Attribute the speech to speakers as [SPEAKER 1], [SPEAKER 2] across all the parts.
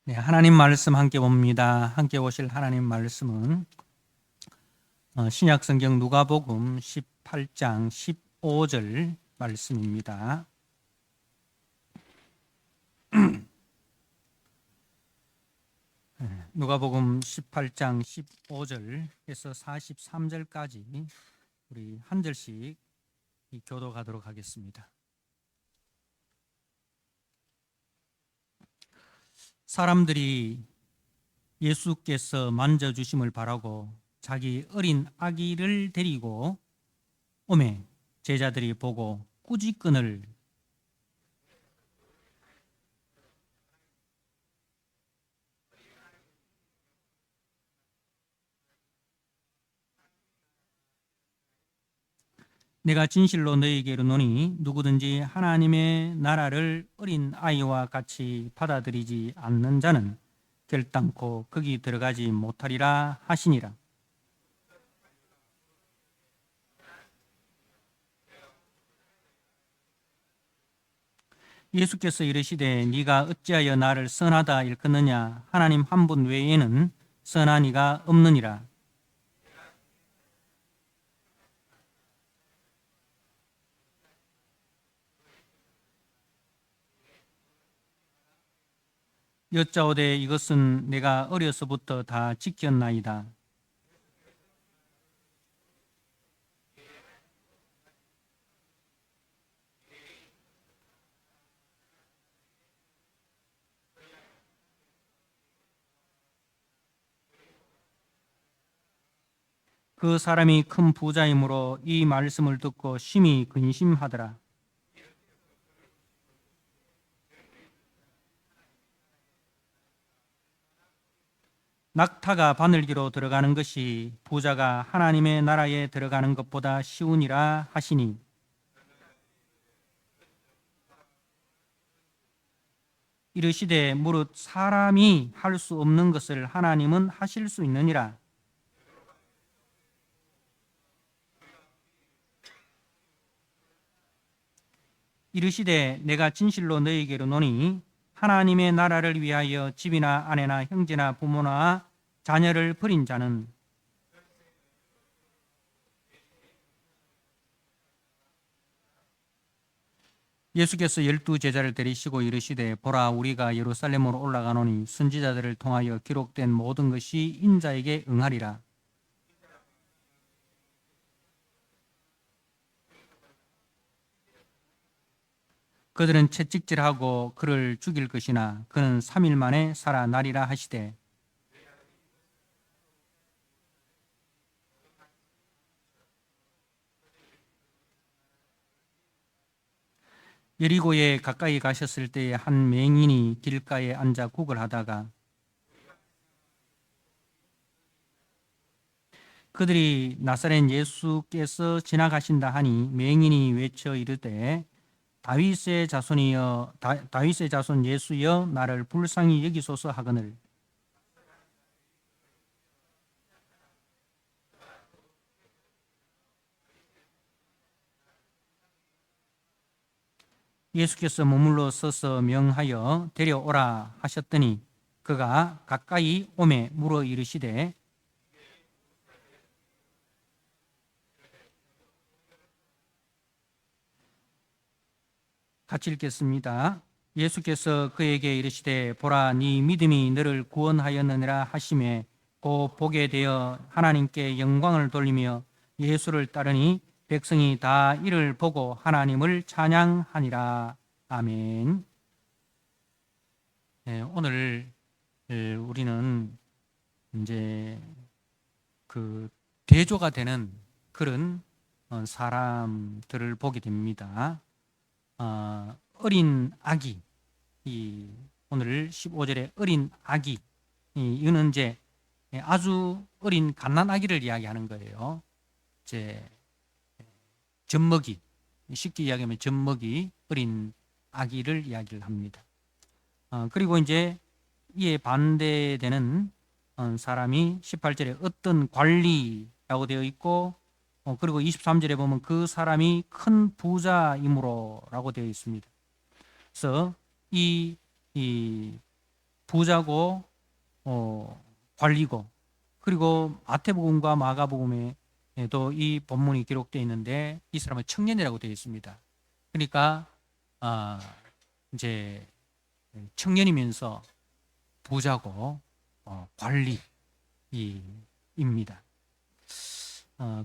[SPEAKER 1] 네, 하나님 말씀 함께 봅니다. 함께 보실 하나님 말씀은 신약 성경 누가복음 18장 15절 말씀입니다. 누가복음 18장 15절에서 43절까지 우리 한 절씩 교독하도록 하겠습니다. 사람들이 예수께서 만져주심을 바라고 자기 어린 아기를 데리고 오매 제자들이 보고 꾸짖건을 내가 진실로 너희에게 이르노니 누구든지 하나님의 나라를 어린 아이와 같이 받아들이지 않는 자는 결단코 거기 들어가지 못하리라 하시니라. 예수께서 이르시되 네가 어찌하여 나를 선하다 일컫느냐 하나님 한 분 외에는 선한 이가 없느니라. 여짜오되 이것은 내가 어려서부터 다 지켰나이다. 그 사람이 큰 부자이므로 이 말씀을 듣고 심히 근심하더라. 낙타가 바늘기로 들어가는 것이 부자가 하나님의 나라에 들어가는 것보다 쉬우니라 하시니 이르시되 무릇 사람이 할 수 없는 것을 하나님은 하실 수 있느니라. 이르시되 내가 진실로 너희에게 이르노니 하나님의 나라를 위하여 집이나 아내나 형제나 부모나 자녀를 버린 자는 예수께서 12제자를 데리시고 이르시되 보라 우리가 예루살렘으로 올라가노니 선지자들을 통하여 기록된 모든 것이 인자에게 응하리라. 그들은 채찍질하고 그를 죽일 것이나 그는 3일 만에 살아나리라 하시되 여리고에 가까이 가셨을 때에 한 맹인이 길가에 앉아 국을 하다가 그들이 나사렛 예수께서 지나가신다 하니 맹인이 외쳐 이르되 다윗의 자손이여 다윗의 자손 예수여 나를 불쌍히 여기소서 하거늘 예수께서 머물러 서서 명하여 데려오라 하셨더니 그가 가까이 오매 물어 이르시되 같이 읽겠습니다. 예수께서 그에게 이르시되 보라 네 믿음이 너를 구원하였느니라 하시매 곧 보게 되어 하나님께 영광을 돌리며 예수를 따르니 백성이 다 이를 보고 하나님을 찬양하니라. 아멘. 네, 오늘 우리는 이제 그 대조가 되는 그런 사람들을 보게 됩니다. 어린 아기, 오늘 15절에 어린 아기, 이거는 이제 아주 어린 갓난 아기를 이야기하는 거예요. 이제 젖먹이, 쉽게 이야기하면 젖먹이 어린 아기를 이야기를 합니다. 그리고 이제 이에 반대되는 사람이 18절에 어떤 관리라고 되어 있고 그리고 23절에 보면 그 사람이 큰 부자이므로 라고 되어 있습니다. 그래서 이 부자고 관리고, 그리고 마태복음과 마가복음에도 이 본문이 기록되어 있는데 이 사람은 청년이라고 되어 있습니다. 그러니까 이제 청년이면서 부자고 관리입니다.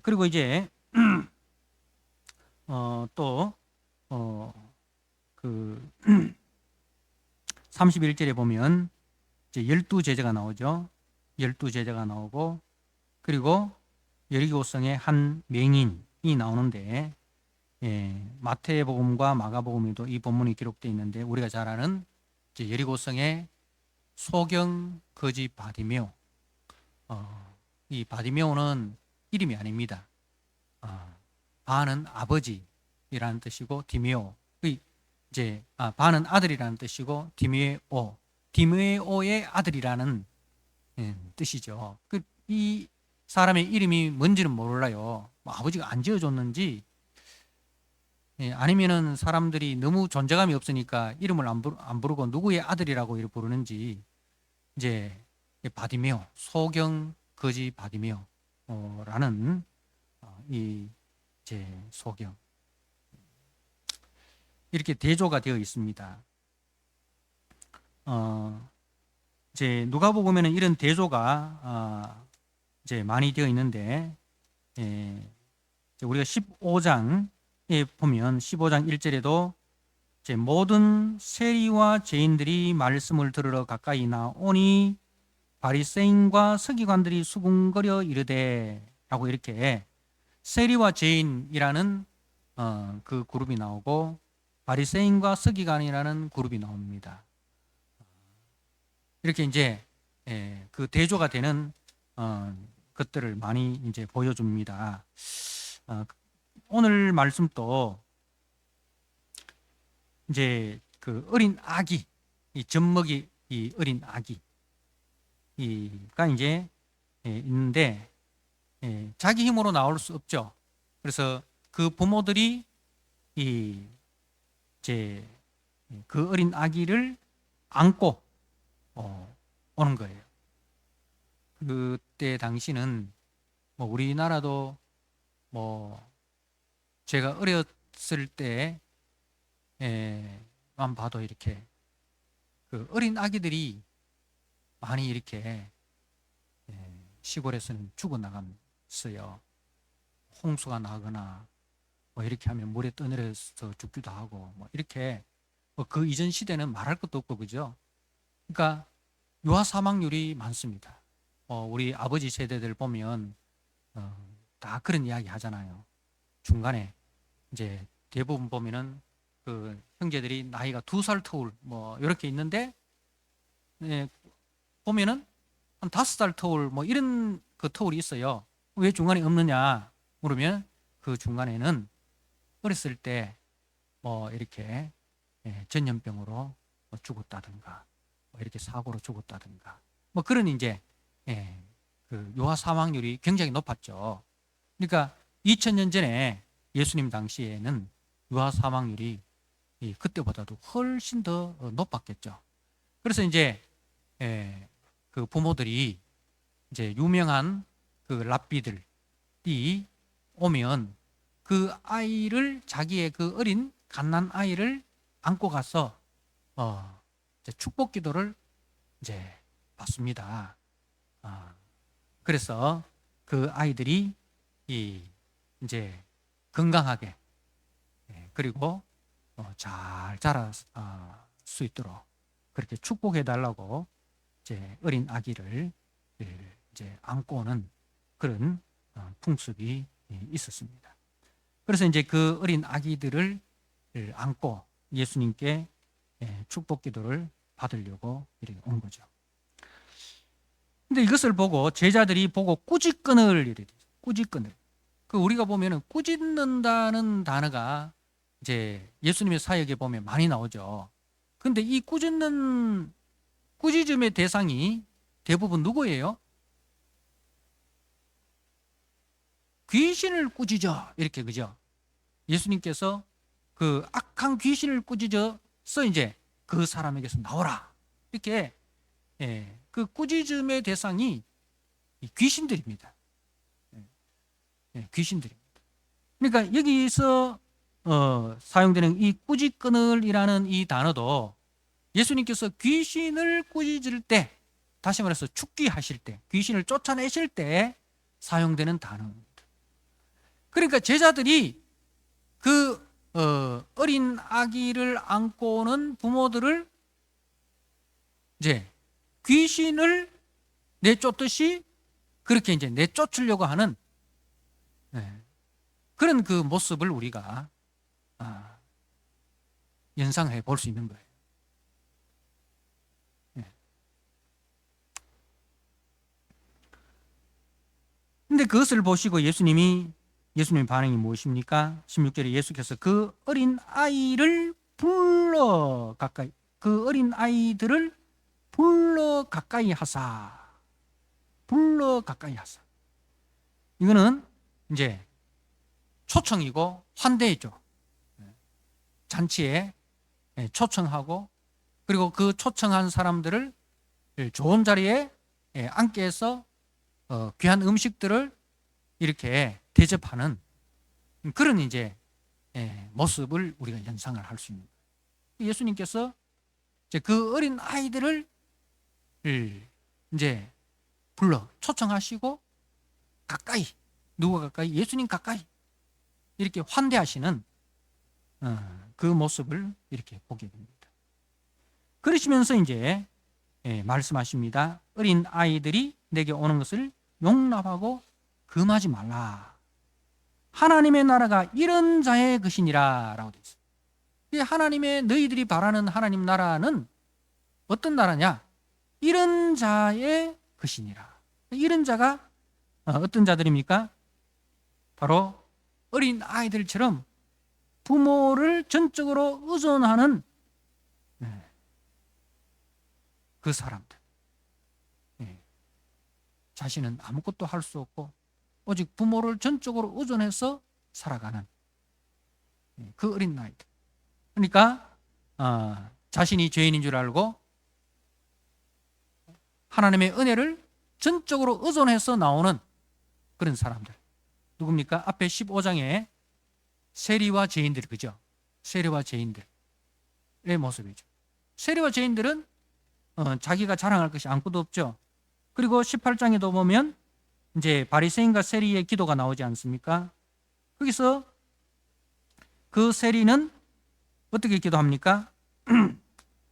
[SPEAKER 1] 그리고 이제 또 그 31절에 보면 이제 12제자가 나오죠. 12제자가 나오고, 그리고 여리고성의 한 맹인이 나오는데, 마태복음과 마가복음에도 이 본문이 기록되어 있는데 우리가 잘 아는 이제 여리고성의 소경 거지 바디메오. 이 바디메오는 이름이 아닙니다. 바는 아버지이라는 뜻이고, 디메오의 이제 바는 아들이라는 뜻이고, 디메오의 아들이라는 뜻이죠. 이 사람의 이름이 뭔지는 몰라요. 뭐 아버지가 안 지어줬는지, 아니면은 사람들이 너무 존재감이 없으니까 이름을 안 부르고 누구의 아들이라고 이렇게 부르는지, 이제 바디메오, 소경 거지 바디메오라는 이 이제 소경, 이렇게 대조가 되어 있습니다. 이제 누가복음에는 이런 대조가 이제 많이 되어 있는데, 우리가 15장에 보면 15장 1절에도 이제 모든 세리와 죄인들이 말씀을 들으러 가까이 나오니 바리새인과 서기관들이 수군거려 이르되라고, 이렇게 세리와 죄인이라는 그 그룹이 나오고 바리새인과 서기관이라는 그룹이 나옵니다. 이렇게 이제 그 대조가 되는 것들을 많이 이제 보여줍니다. 오늘 말씀도 이제 그 어린 아기, 이 젖먹이 이 어린 아기가 이제 있는데, 자기 힘으로 나올 수 없죠. 그래서 그 부모들이 이제 그 어린 아기를 안고 오는 거예요. 그때 당시는 뭐 우리나라도 뭐 제가 어렸을 때만 봐도 이렇게 그 어린 아기들이 많이 이렇게 시골에서는 죽어나갔어요. 홍수가 나거나 뭐 이렇게 하면 물에 떠내려서 죽기도 하고, 뭐 이렇게 그 이전 시대는 말할 것도 없고, 그죠? 그러니까 유아 사망률이 많습니다. 우리 아버지 세대들 보면 다 그런 이야기 하잖아요. 중간에 이제 대부분 보면은 그 형제들이 나이가 2살 터울 뭐 이렇게 있는데, 보면은 한 5살 터울 뭐 이런 그 터울이 있어요. 왜 중간에 없느냐 물으면, 그 중간에는 어렸을 때 뭐 이렇게 전염병으로 뭐 죽었다든가, 뭐 이렇게 사고로 죽었다든가, 뭐 그런 이제 그 유아 사망률이 굉장히 높았죠. 그러니까 2000년 전에 예수님 당시에는 유아 사망률이 그때보다도 훨씬 더 높았겠죠. 그래서 이제 그 부모들이 이제 유명한 그 랍비들이 오면 그 아이를, 자기의 그 어린 갓난 아이를 안고 가서 이제 축복 기도를 이제 받습니다. 그래서 그 아이들이 이제 건강하게, 그리고 잘 자랄 수 있도록 그렇게 축복해 달라고 이제 어린 아기를 이제 안고 오는 그런 풍습이 있었습니다. 그래서 이제 그 어린 아기들을 안고 예수님께 축복 기도를 받으려고 이렇게 온 거죠. 근데 이것을 보고 제자들이 보고 꾸짖거늘, 그 우리가 보면은 꾸짖는다는 단어가 이제 예수님의 사역에 보면 많이 나오죠. 근데 이 꾸짖음의 대상이 대부분 누구예요? 귀신을 꾸짖어, 이렇게, 그죠? 예수님께서 그 악한 귀신을 꾸짖어서 이제 그 사람에게서 나오라, 이렇게 그 꾸짖음의 대상이 이 귀신들입니다. 귀신들입니다. 그러니까 여기서 사용되는 이 꾸짖거늘이라는 이 단어도 예수님께서 귀신을 꾸짖을 때, 다시 말해서 축기하실 때, 귀신을 쫓아내실 때 사용되는 단어입니다. 그러니까 제자들이 그 어린 아기를 안고 오는 부모들을 이제 귀신을 내쫓듯이 그렇게 이제 내쫓으려고 하는 그런 그 모습을 우리가 연상해 볼 수 있는 거예요. 근데 그것을 보시고 예수님의 반응이 무엇입니까? 16절에 예수께서 그 어린 아이를 불러 가까이, 그 어린 아이들을 불러 가까이 하사. 이거는 이제 초청이고 환대죠. 잔치에 초청하고, 그리고 그 초청한 사람들을 좋은 자리에 앉게 해서 귀한 음식들을 이렇게 대접하는 그런 이제 모습을 우리가 연상을 할 수 있는 거예요. 예수님께서 이제 그 어린 아이들을 이제 불러 초청하시고 가까이, 누가 가까이? 예수님 가까이 이렇게 환대하시는 그 모습을 이렇게 보게 됩니다. 그러시면서 이제 말씀하십니다. 어린 아이들이 내게 오는 것을 용납하고 금하지 말라. 하나님의 나라가 이런 자의 것이니라 라고 되어 있어요. 하나님의, 너희들이 바라는 하나님 나라는 어떤 나라냐? 이런 자의 것이니라. 이런 자가 어떤 자들입니까? 바로 어린 아이들처럼 부모를 전적으로 의존하는 그 사람들. 자신은 아무것도 할 수 없고 오직 부모를 전적으로 의존해서 살아가는 그 어린 아이들. 그러니까 자신이 죄인인 줄 알고 하나님의 은혜를 전적으로 의존해서 나오는 그런 사람들. 누굽니까? 앞에 15장에 세리와 죄인들, 그죠? 세리와 죄인들의 모습이죠. 세리와 죄인들은 자기가 자랑할 것이 아무것도 없죠. 그리고 18장에도 보면 이제 바리새인과 세리의 기도가 나오지 않습니까? 거기서 그 세리는 어떻게 기도합니까?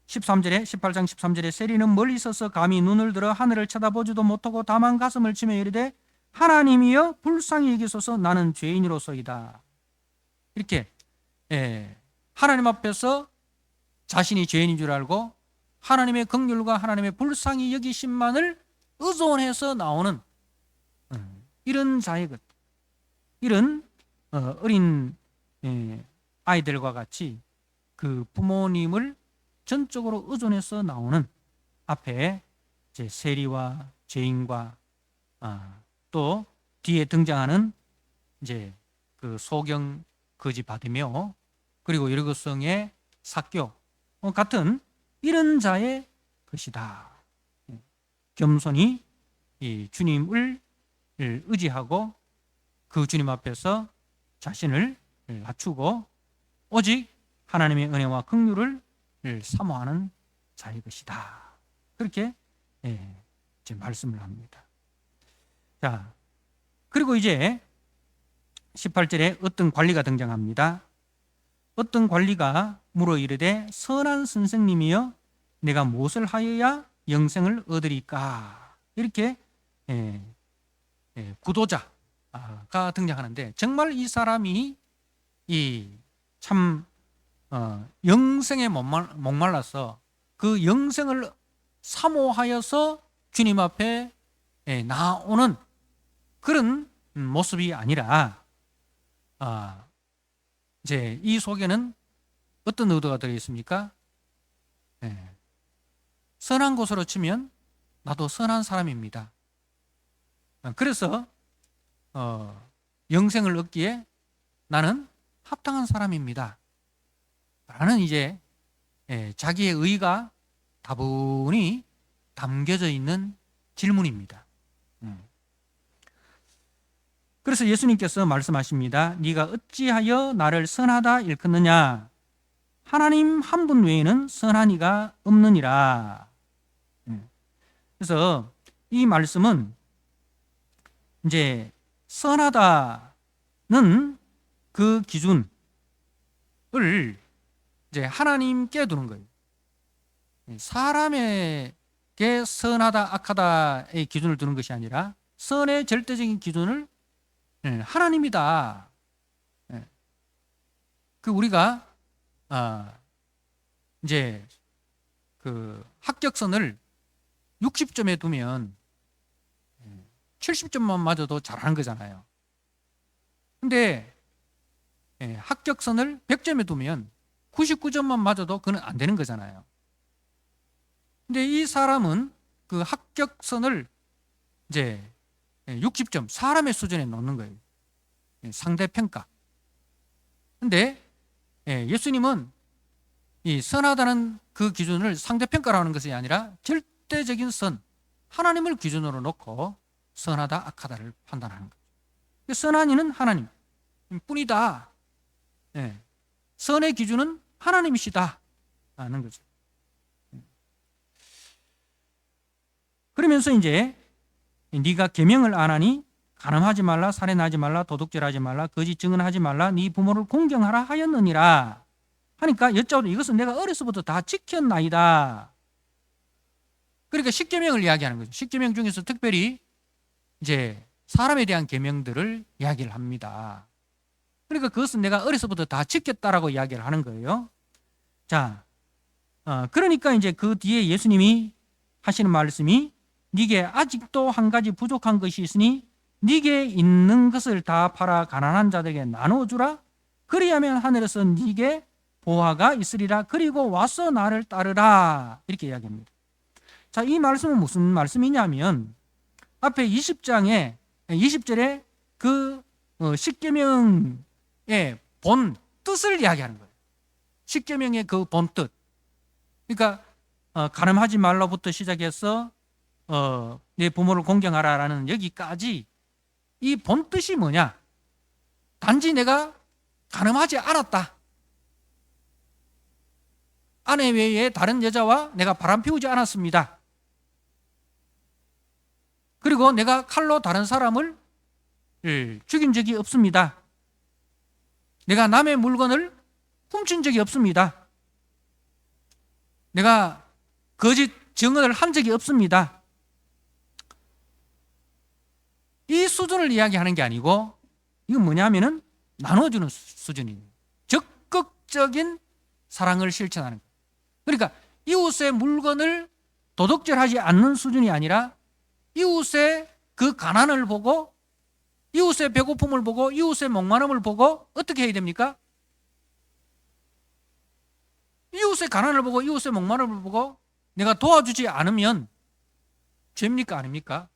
[SPEAKER 1] 13절에, 18장 13절에 세리는 멀리 있어서 감히 눈을 들어 하늘을 쳐다보지도 못하고 다만 가슴을 치며 이르되 하나님이여 불쌍히 여기소서 나는 죄인으로서이다. 이렇게 하나님 앞에서 자신이 죄인인 줄 알고 하나님의 긍휼과 하나님의 불쌍히 여기심만을 의존해서 나오는 이런 자의 것, 이런 어린 아이들과 같이 그 부모님을 전적으로 의존해서 나오는 앞에 이제 세리와 죄인과 또 뒤에 등장하는 이제 그 소경 거지 바디메오, 그리고 여리고성의 삭교 같은 이런 자의 것이다. 겸손히 이 주님을 의지하고 그 주님 앞에서 자신을 낮추고 오직 하나님의 은혜와 긍휼을 사모하는 자의 것이다. 그렇게 이제 말씀을 합니다. 자, 그리고 이제 18절에 어떤 관리가 등장합니다. 어떤 관리가 물어 이르되 선한 선생님이여 내가 무엇을 하여야 영생을 얻으리까? 이렇게 구도자가 등장하는데 정말 이 사람이 참 영생에 목말라서 그 영생을 사모하여서 주님 앞에 나오는 그런 모습이 아니라 이제 이 속에는 어떤 의도가 들어 있습니까? 선한 곳으로 치면 나도 선한 사람입니다. 그래서 영생을 얻기에 나는 합당한 사람입니다. 라는 이제 자기의 의가 다분히 담겨져 있는 질문입니다. 그래서 예수님께서 말씀하십니다. 네가 어찌하여 나를 선하다 일컫느냐? 하나님 한 분 외에는 선한 이가 없느니라. 그래서 이 말씀은 이제 선하다는 그 기준을 이제 하나님께 두는 거예요. 사람에게 선하다 악하다의 기준을 두는 것이 아니라 선의 절대적인 기준을 하나님이다. 그 우리가 이제 그 합격선을 60점에 두면 70점만 맞아도 잘하는 거잖아요. 근데 합격선을 100점에 두면 99점만 맞아도 그건 안 되는 거잖아요. 근데 이 사람은 그 합격선을 이제 60점, 사람의 수준에 놓는 거예요. 상대평가. 근데 예수님은 이 선하다는 그 기준을 상대평가라는 것이 아니라 절대적인 선, 하나님을 기준으로 놓고 선하다, 악하다를 판단하는 거죠. 선한 이는 하나님 뿐이다. 선의 기준은 하나님이시다 하는 거죠. 그러면서 이제 네가 계명을 안 하니 간음하지 말라, 살인하지 말라, 도둑질하지 말라, 거짓 증언하지 말라, 네 부모를 공경하라 하였느니라 하니까 여쭤도 이것은 내가 어려서부터 다 지켰나이다. 그러니까 십계명을 이야기하는 거죠. 십계명 중에서 특별히 이제 사람에 대한 계명들을 이야기를 합니다. 그러니까 그것은 내가 어려서부터 다 지켰다라고 이야기를 하는 거예요. 자, 그러니까 이제 그 뒤에 예수님이 하시는 말씀이 네게 아직도 한 가지 부족한 것이 있으니 네게 있는 것을 다 팔아 가난한 자들에게 나눠주라. 그리하면 하늘에서 네게 보화가 있으리라. 그리고 와서 나를 따르라. 이렇게 이야기합니다. 자, 이 말씀은 무슨 말씀이냐면 앞에 20장에 20절에 그 십계명의 본 뜻을 이야기하는 거예요. 십계명의 그 본 뜻. 그러니까 간음하지 말라부터 시작해서 내 부모를 공경하라라는 여기까지 이 본 뜻이 뭐냐? 단지 내가 간음하지 않았다. 아내 외에 다른 여자와 내가 바람 피우지 않았습니다. 그리고 내가 칼로 다른 사람을 죽인 적이 없습니다. 내가 남의 물건을 훔친 적이 없습니다. 내가 거짓 증언을 한 적이 없습니다. 이 수준을 이야기하는 게 아니고 이건 뭐냐면은 나눠주는 수준이에요. 적극적인 사랑을 실천하는 거예요. 그러니까 이웃의 물건을 도둑질하지 않는 수준이 아니라 이웃의 그 가난을 보고 이웃의 배고픔을 보고 이웃의 목마름을 보고 어떻게 해야 됩니까? 이웃의 가난을 보고 이웃의 목마름을 보고 내가 도와주지 않으면 죄입니까? 아닙니까?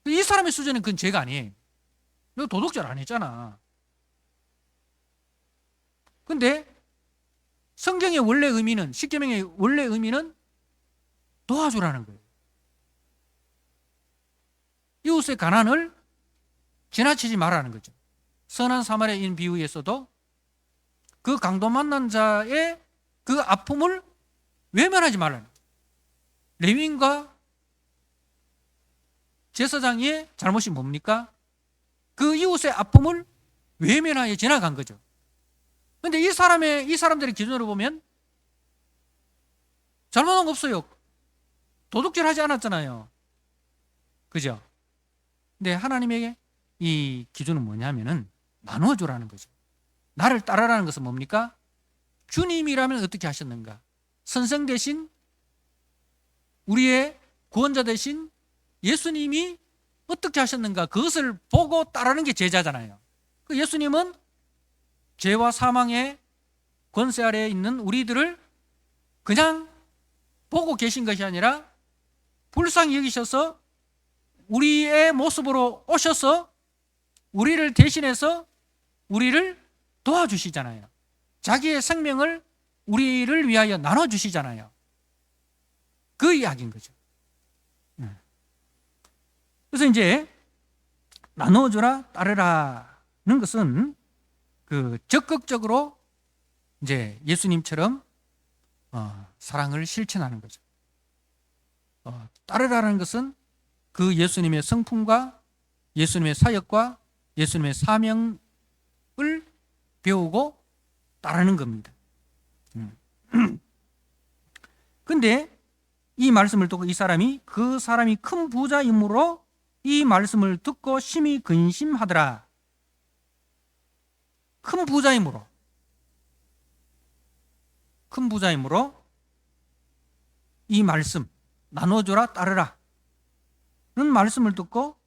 [SPEAKER 1] 이 사람의 수준은 그건 죄가 아니에요. 너 도둑질 안 했잖아. 근데 성경의 원래 의미는, 십계명의 원래 의미는 도와주라는 거예요. 이웃의 가난을 지나치지 말라는 거죠. 선한 사마리아인 비유에서도 그 강도 만난 자의 그 아픔을 외면하지 말라는 거죠. 레위인과 제사장의 잘못이 뭡니까? 그 이웃의 아픔을 외면하여 지나간 거죠. 그런데 이 사람들의 기준으로 보면 잘못한 거 없어요. 도둑질 하지 않았잖아요. 그죠? 근데 하나님에게 이 기준은 뭐냐면은 나눠주라는 거죠. 나를 따라라는 것은 뭡니까? 주님이라면 어떻게 하셨는가? 선생 대신 우리의 구원자 대신 예수님이 어떻게 하셨는가? 그것을 보고 따르는 게 제자잖아요. 그 예수님은 죄와 사망의 권세 아래에 있는 우리들을 그냥 보고 계신 것이 아니라 불쌍히 여기셔서 우리의 모습으로 오셔서 우리를 대신해서 우리를 도와주시잖아요. 자기의 생명을 우리를 위하여 나눠주시잖아요. 그 이야기인 거죠. 그래서 이제 나누어주라 따르라는 것은 그 적극적으로 이제 예수님처럼 사랑을 실천하는 거죠. 따르라는 것은 그 예수님의 성품과 예수님의 사역과 예수님의 사명을 배우고 따르는 겁니다. 근데 이 말씀을 듣고 이 사람이 그 사람이 큰 부자이므로 이 말씀을 듣고 심히 근심하더라. 큰 부자이므로 이 말씀 나눠줘라 따르라 는 말씀을 듣고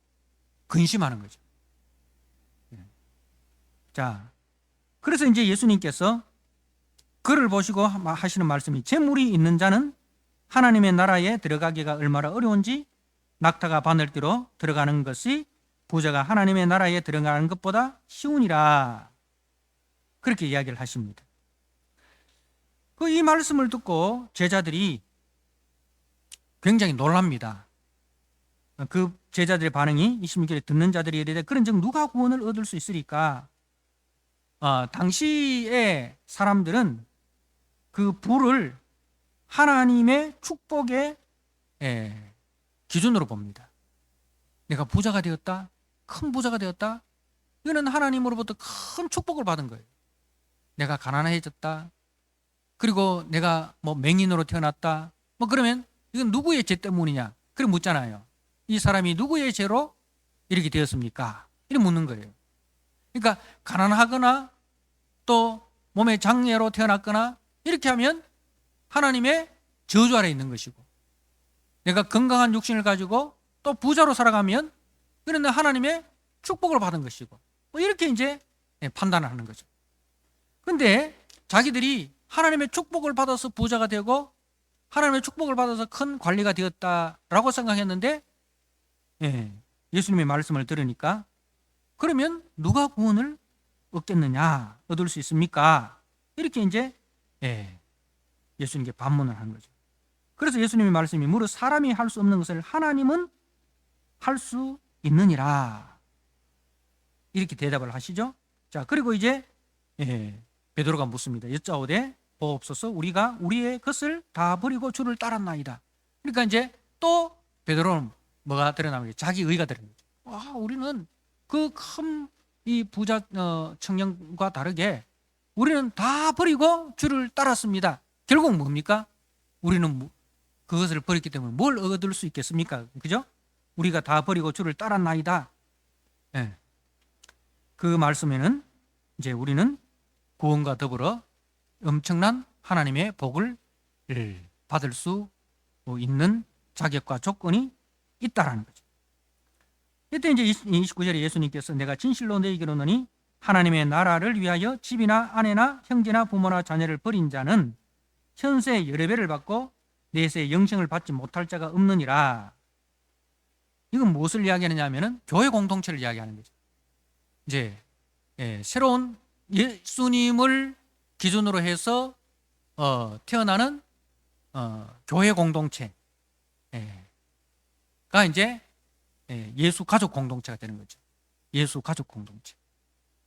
[SPEAKER 1] 근심하는 거죠. 자, 그래서 이제 예수님께서 그를 보시고 하시는 말씀이 재물이 있는 자는 하나님의 나라에 들어가기가 얼마나 어려운지 낙타가 바늘띠로 들어가는 것이 부자가 하나님의 나라에 들어가는 것보다 쉬우니라. 그렇게 이야기를 하십니다. 이 말씀을 듣고 제자들이 굉장히 놀랍니다. 그 제자들의 반응이 26절에 듣는 자들이 이르되 그런즉 누가 구원을 얻을 수 있으리까? 당시의 사람들은 그 부를 하나님의 축복의 기준으로 봅니다. 내가 부자가 되었다, 큰 부자가 되었다, 이거는 하나님으로부터 큰 축복을 받은 거예요. 내가 가난해졌다, 그리고 내가 뭐 맹인으로 태어났다, 뭐 그러면 이건 누구의 죄 때문이냐? 그래 묻잖아요. 이 사람이 누구의 죄로 이렇게 되었습니까? 이렇게 묻는 거예요. 그러니까 가난하거나 또 몸에 장애로 태어났거나 이렇게 하면 하나님의 저주 아래 있는 것이고, 내가 건강한 육신을 가지고 또 부자로 살아가면 그런데 하나님의 축복을 받은 것이고, 뭐 이렇게 이제 판단을 하는 거죠. 근데 자기들이 하나님의 축복을 받아서 부자가 되고 하나님의 축복을 받아서 큰 관리가 되었다라고 생각했는데, 예수님의 말씀을 들으니까 그러면 누가 구원을 얻겠느냐, 얻을 수 있습니까? 이렇게 이제 예수님께 반문을 한 거죠. 그래서 예수님의 말씀이 무릇 사람이 할 수 없는 것을 하나님은 할 수 있느니라. 이렇게 대답을 하시죠. 자, 그리고 이제 베드로가 묻습니다. 여짜오되 보옵소서 우리가 우리의 것을 다 버리고 주를 따랐나이다. 그러니까 이제 또 베드로는 뭐가 드러나는 거예요? 자기 의가 드러나는 거죠. 우리는 그 큰 이 부자 청년과 다르게 우리는 다 버리고 주를 따랐습니다. 결국 뭡니까? 우리는 그것을 버렸기 때문에 뭘 얻을 수 있겠습니까? 그죠? 우리가 다 버리고 주를 따랐나이다. 그 말씀에는 이제 우리는 구원과 더불어 엄청난 하나님의 복을 받을 수 있는 자격과 조건이 있다라는 거죠. 이때 이제 29절에 예수님께서 내가 진실로 너희에게 이르노니 하나님의 나라를 위하여 집이나 아내나 형제나 부모나 자녀를 버린 자는 현세 여러 배를 받고 내세 영생을 받지 못할 자가 없느니라. 이건 무엇을 이야기하느냐 하면은 교회 공동체를 이야기하는 거죠. 이제 새로운 예수님을 기준으로 해서 태어나는 교회 공동체가 이제 예수 가족 공동체가 되는 거죠. 예수 가족 공동체.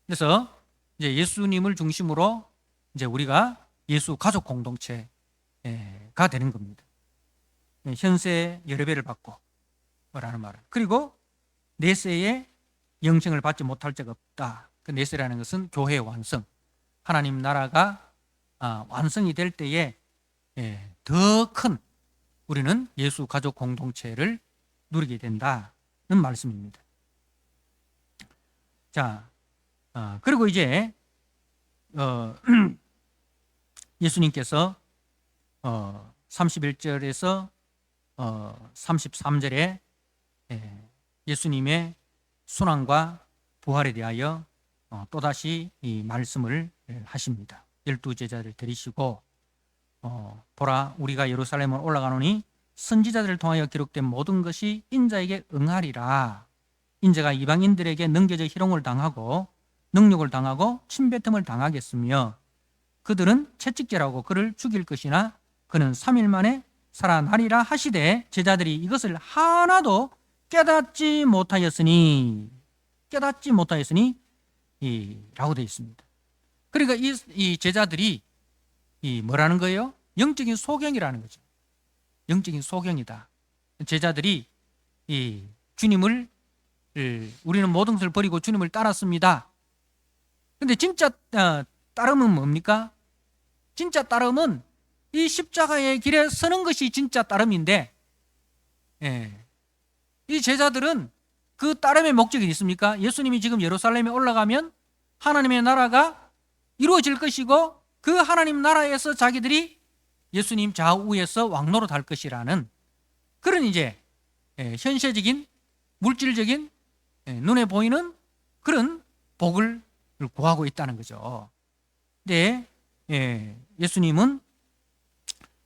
[SPEAKER 1] 그래서 이제 예수님을 중심으로 이제 우리가 예수 가족 공동체가 되는 겁니다. 현세 여러 배를 받고 라는 말은, 그리고 내세에 영생을 받지 못할 자가 없다. 그 내세라는 것은 교회의 완성, 하나님 나라가 완성이 될 때에 더 큰 우리는 예수 가족 공동체를 누리게 된다는 말씀입니다. 자, 그리고 이제 예수님께서 31절에서 33절에 예수님의 순환과 부활에 대하여 또다시 이 말씀을 하십니다. 12제자를 데리시고 보라 우리가 예루살렘으로 올라가노니 선지자들을 통하여 기록된 모든 것이 인자에게 응하리라. 인자가 이방인들에게 넘겨져 희롱을 당하고 능욕을 당하고 침뱉음을 당하겠으며 그들은 채찍질하고 그를 죽일 것이나 그는 3일 만에 살아나리라 하시되 제자들이 이것을 하나도 깨닫지 못하였으니 라고 되어 있습니다. 그러니까 이 제자들이 뭐라는 거예요? 영적인 소경이라는 거죠. 영적인 소경이다. 제자들이 주님을 우리는 모든 것을 버리고 주님을 따랐습니다. 근데 진짜 따름은 뭡니까? 진짜 따름은 이 십자가의 길에 서는 것이 진짜 따름인데, 이 제자들은 그 따름의 목적이 있습니까? 예수님이 지금 예루살렘에 올라가면 하나님의 나라가 이루어질 것이고 그 하나님 나라에서 자기들이 예수님 좌우에서 왕노릇할 것이라는 그런 이제 현세적인 물질적인 눈에 보이는 그런 복을 구하고 있다는 거죠. 근데 예수님은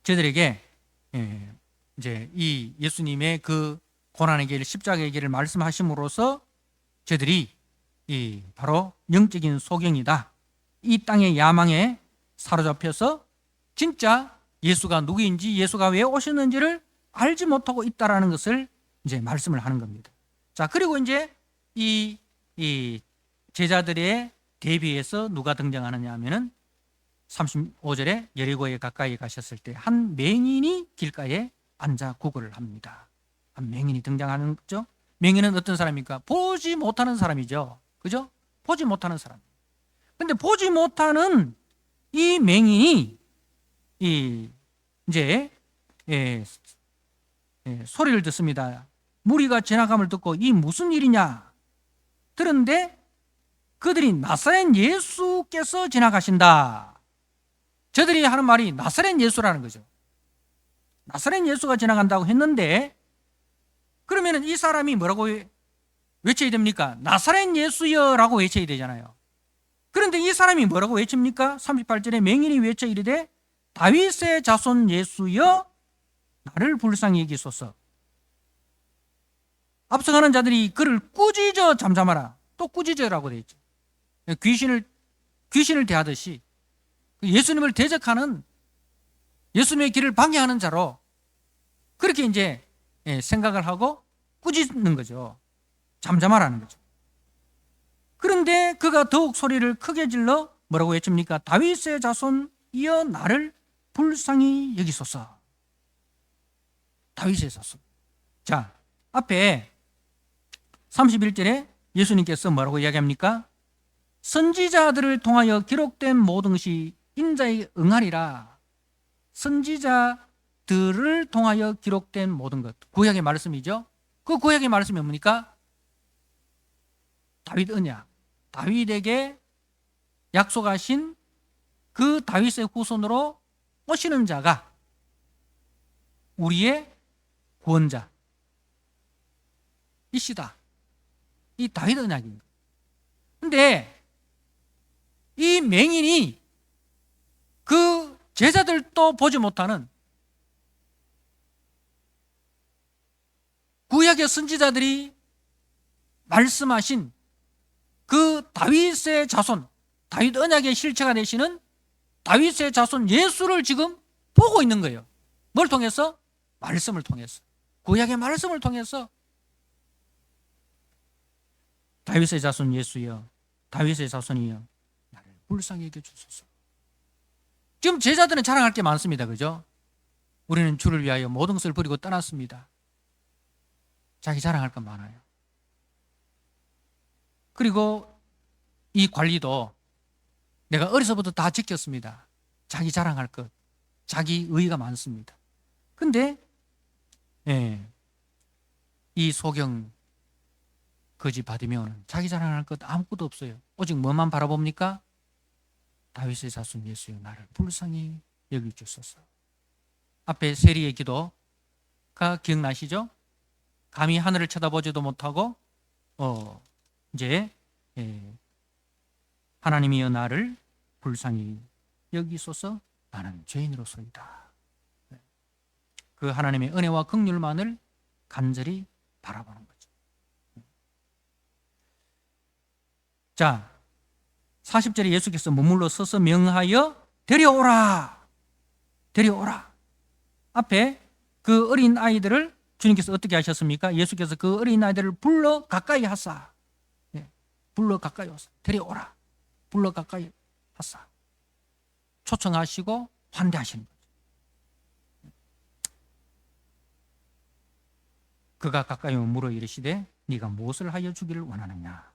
[SPEAKER 1] 저들에게 이제 이 예수님의 그 고난의 길, 십자가의 길을 말씀하심으로써 저들이 바로 영적인 소경이다. 이 땅의 야망에 사로잡혀서 진짜 예수가 누구인지, 예수가 왜 오셨는지를 알지 못하고 있다라는 것을 이제 말씀을 하는 겁니다. 자, 그리고 이제 이 제자들의 대비해서 누가 등장하느냐 하면은 35절에 여리고에 가까이 가셨을 때 한 맹인이 길가에 앉아 구걸을 합니다. 한 맹인이 등장하는 거죠. 맹인은 어떤 사람입니까? 보지 못하는 사람이죠. 그죠? 보지 못하는 사람. 근데 보지 못하는 이 맹인이 이제 소리를 듣습니다. 무리가 지나감을 듣고 이 무슨 일이냐? 들었는데 그들이 나사렛 예수께서 지나가신다. 저들이 하는 말이 나사렛 예수라는 거죠. 나사렛 예수가 지나간다고 했는데 그러면 이 사람이 뭐라고 외쳐야 됩니까? 나사렛 예수여라고 외쳐야 되잖아요. 그런데 이 사람이 뭐라고 외칩니까? 38절에 맹인이 외쳐 이르되 다윗의 자손 예수여 나를 불쌍히 여기소서. 앞서가는 자들이 그를 꾸짖어 잠잠하라. 또 꾸짖어라고 되어 있죠. 귀신을 대하듯이 예수님을 대적하는, 예수님의 길을 방해하는 자로 그렇게 이제 생각을 하고 꾸짖는 거죠. 잠잠하라는 거죠. 그런데 그가 더욱 소리를 크게 질러 뭐라고 외칩니까? 다윗의 자손이여 나를 불쌍히 여기소서. 다윗의 자손. 자, 앞에 31절에 예수님께서 뭐라고 이야기합니까? 선지자들을 통하여 기록된 모든 것이 인자에 응하리라. 선지자들을 통하여 기록된 모든 것. 구약의 말씀이죠. 그 구약의 말씀이 뭡니까? 다윗 언약. 다윗에게 약속하신 그 다윗의 후손으로 오시는 자가 우리의 구원자 이시다. 이 다윗 언약입니다. 근데 이 맹인이 그 제자들도 보지 못하는 구약의 선지자들이 말씀하신 그 다윗의 자손, 다윗 언약의 실체가 되시는 다윗의 자손 예수를 지금 보고 있는 거예요. 뭘 통해서? 말씀을 통해서. 구약의 말씀을 통해서 다윗의 자손 예수여, 다윗의 자손이여 나를 불쌍히 여겨주소서. 지금 제자들은 자랑할 게 많습니다. 그죠? 우리는 주를 위하여 모든 것을 버리고 떠났습니다. 자기 자랑할 건 많아요. 그리고 이 관리도 내가 어려서부터 다 지켰습니다. 자기 자랑할 것, 자기 의의가 많습니다. 근데 이 소경 거지 바디메오는 자기 자랑할 것 아무것도 없어요. 오직 뭐만 바라봅니까? 다윗의 자손 예수여 나를 불쌍히 여기주소서. 앞에 세리의 기도가 기억나시죠? 감히 하늘을 쳐다보지도 못하고 이제 하나님이여 나를 불쌍히 여기소서 나는 죄인으로서이다. 그 하나님의 은혜와 긍휼만을 간절히 바라보는 거죠. 자, 40절에 예수께서 머물러 서서 명하여 데려오라. 데려오라. 앞에 그 어린 아이들을 주님께서 어떻게 하셨습니까? 예수께서 그 어린 아이들을 불러 가까이 하사, 불러 가까이 하사, 데려오라, 불러 가까이 하사, 초청하시고 환대하시는 거죠. 그가 가까이 오면 물어 이르시되 네가 무엇을 하여 주기를 원하느냐?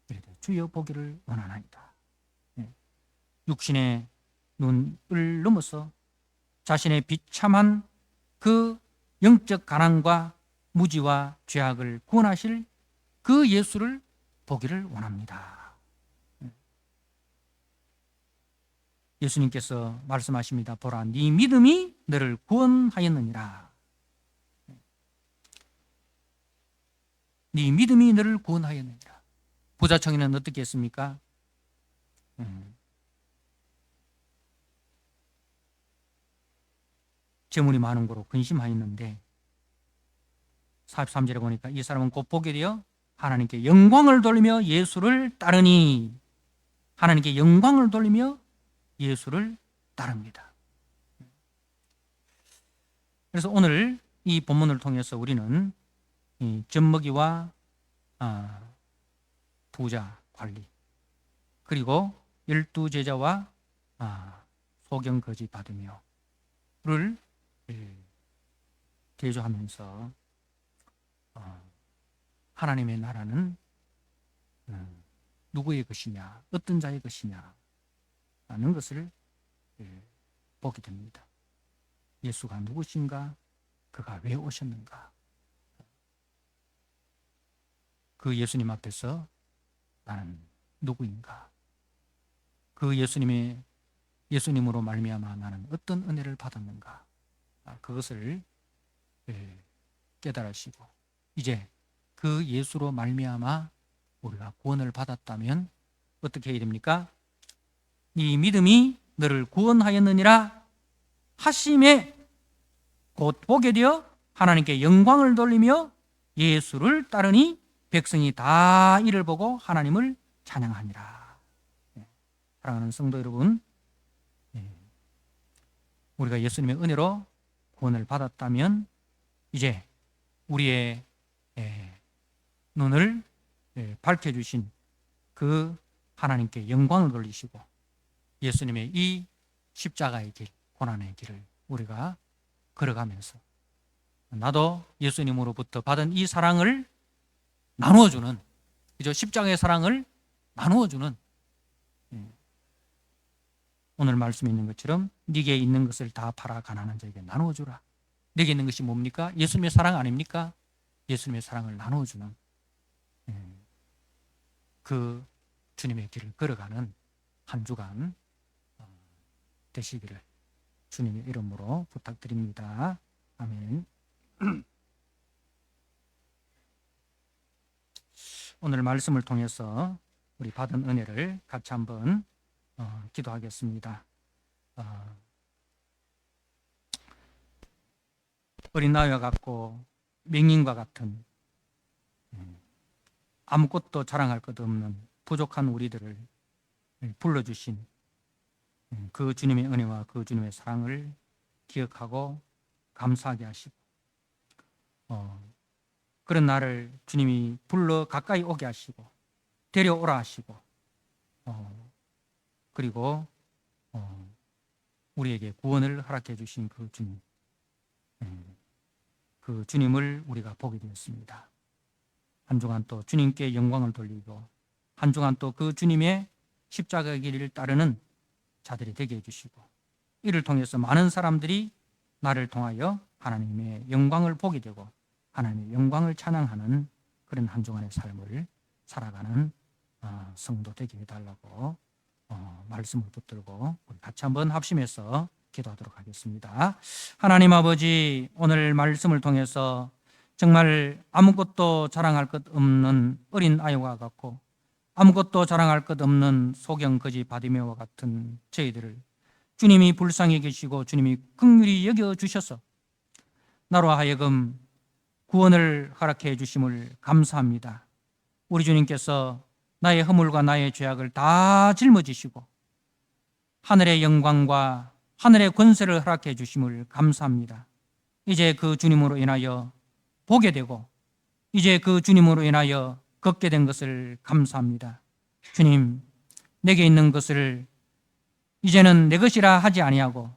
[SPEAKER 1] 이르되 주여 보기를 원하나이다. 육신의 눈을 넘어서 자신의 비참한 그 영적 가난과 무지와 죄악을 구원하실 그 예수를 보기를 원합니다. 예수님께서 말씀하십니다. 보라, 네 믿음이 너를 구원하였느니라. 네 믿음이 너를 구원하였느니라. 부자 청년은 어떻게 했습니까? 재물이 많은 거로 근심하였는데 43절에 보니까 이 사람은 곧 보게 되어 하나님께 영광을 돌리며 예수를 따르니, 하나님께 영광을 돌리며 예수를 따릅니다. 그래서 오늘 이 본문을 통해서 우리는 이 젖먹이와 부자 관리, 그리고 12제자와 소경 거지 바디메오를 대조하면서 하나님의 나라는 누구의 것이냐, 어떤 자의 것이냐 라는 것을 보게 됩니다. 예수가 누구신가? 그가 왜 오셨는가? 그 예수님 앞에서 나는 누구인가? 그 예수님으로 말미암아 나는 어떤 은혜를 받았는가? 그것을 깨달으시고 이제 그 예수로 말미암아 우리가 구원을 받았다면 어떻게 해야 됩니까? 네 믿음이 너를 구원하였느니라 하심에 곧 보게 되어 하나님께 영광을 돌리며 예수를 따르니 백성이 다 이를 보고 하나님을 찬양하니라. 사랑하는 성도 여러분, 우리가 예수님의 은혜로 구원을 받았다면 이제 우리의 눈을 밝혀주신 그 하나님께 영광을 돌리시고 예수님의 이 십자가의 길, 고난의 길을 우리가 걸어가면서 나도 예수님으로부터 받은 이 사랑을 나누어주는, 그죠? 십자가의 사랑을 나누어주는, 오늘 말씀에 있는 것처럼 네게 있는 것을 다 팔아 가난한 자에게 나누어주라. 네게 있는 것이 뭡니까? 예수님의 사랑 아닙니까? 예수님의 사랑을 나누어주는 그 주님의 길을 걸어가는 한 주간 되시기를 주님의 이름으로 부탁드립니다. 아멘. 오늘 말씀을 통해서 우리 받은 은혜를 같이 한번 기도하겠습니다. 어린 나이와 같고 맹인과 같은 아무것도 자랑할 것 없는 부족한 우리들을 불러주신 그 주님의 은혜와 그 주님의 사랑을 기억하고 감사하게 하시고 그런 나를 주님이 불러 가까이 오게 하시고 데려오라 하시고 그리고 우리에게 구원을 허락해 주신 그 주님, 그 주님을 우리가 보게 되었습니다. 한 주간 또 주님께 영광을 돌리고 한 주간 또 그 주님의 십자가의 길을 따르는 자들이 되게 해주시고 이를 통해서 많은 사람들이 나를 통하여 하나님의 영광을 보게 되고 하나님의 영광을 찬양하는 그런 한 주간의 삶을 살아가는 성도 되게 해달라고 말씀을 붙들고 우리 같이 한번 합심해서 기도하도록 하겠습니다. 하나님 아버지, 오늘 말씀을 통해서 정말 아무것도 자랑할 것 없는 어린 아이와 같고 아무것도 자랑할 것 없는 소경 거지 바디메오와 같은 저희들을 주님이 불쌍히 계시고 주님이 긍휼히 여겨 주셔서 나로 하여금 구원을 허락해 주심을 감사합니다. 우리 주님께서 나의 허물과 나의 죄악을 다 짊어지시고 하늘의 영광과 하늘의 권세를 허락해 주심을 감사합니다. 이제 그 주님으로 인하여 보게 되고 이제 그 주님으로 인하여 걷게 된 것을 감사합니다. 주님, 내게 있는 것을 이제는 내 것이라 하지 아니하고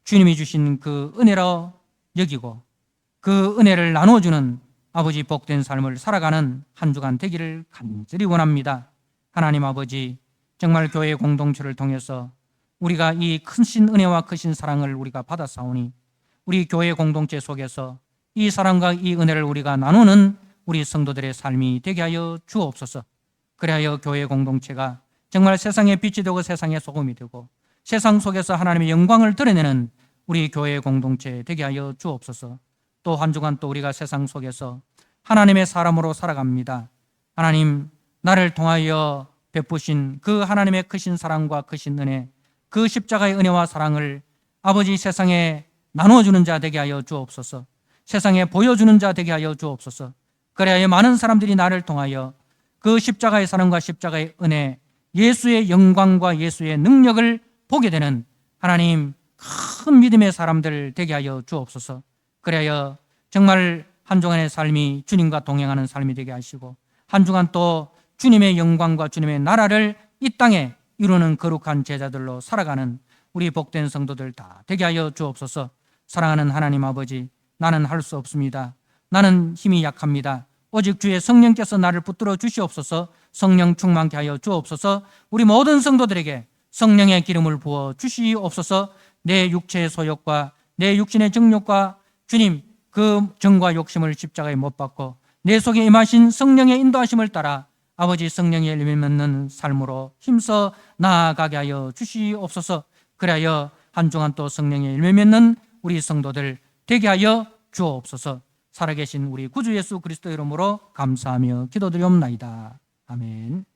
[SPEAKER 1] 주님이 주신 그 은혜로 여기고 그 은혜를 나눠주는 아버지 복된 삶을 살아가는 한 주간 되기를 간절히 원합니다. 하나님 아버지, 정말 교회 공동체를 통해서 우리가 이 크신 은혜와 크신 사랑을 우리가 받았사오니 우리 교회 공동체 속에서 이 사랑과 이 은혜를 우리가 나누는 우리 성도들의 삶이 되게 하여 주옵소서. 그리하여 교회 공동체가 정말 세상의 빛이 되고 세상의 소금이 되고 세상 속에서 하나님의 영광을 드러내는 우리 교회 공동체 되게 하여 주옵소서. 또 한 주간 또 우리가 세상 속에서 하나님의 사람으로 살아갑니다. 하나님, 나를 통하여 베푸신 그 하나님의 크신 사랑과 크신 은혜, 그 십자가의 은혜와 사랑을 아버지 세상에 나눠주는 자 되게 하여 주옵소서. 세상에 보여주는 자 되게 하여 주옵소서. 그래야 많은 사람들이 나를 통하여 그 십자가의 사랑과 십자가의 은혜, 예수의 영광과 예수의 능력을 보게 되는 하나님 큰 믿음의 사람들 되게 하여 주옵소서. 그래야 정말 한 주간의 삶이 주님과 동행하는 삶이 되게 하시고 한 주간 또 주님의 영광과 주님의 나라를 이 땅에 이루는 거룩한 제자들로 살아가는 우리 복된 성도들 다 되게 하여 주옵소서. 사랑하는 하나님 아버지, 나는 할 수 없습니다. 나는 힘이 약합니다. 오직 주의 성령께서 나를 붙들어 주시옵소서. 성령 충만케 하여 주옵소서. 우리 모든 성도들에게 성령의 기름을 부어 주시옵소서. 내 육체의 소욕과 내 육신의 정욕과 주님 그 정과 욕심을 십자가에 못 박고 내 속에 임하신 성령의 인도하심을 따라 아버지 성령의 열매 맺는 삶으로 힘써 나아가게 하여 주시옵소서. 그래야 한 주간 또 성령의 열매 맺는 우리 성도들 되게 하여 주옵소서. 살아계신 우리 구주 예수 그리스도 이름으로 감사하며 기도드리옵나이다. 아멘.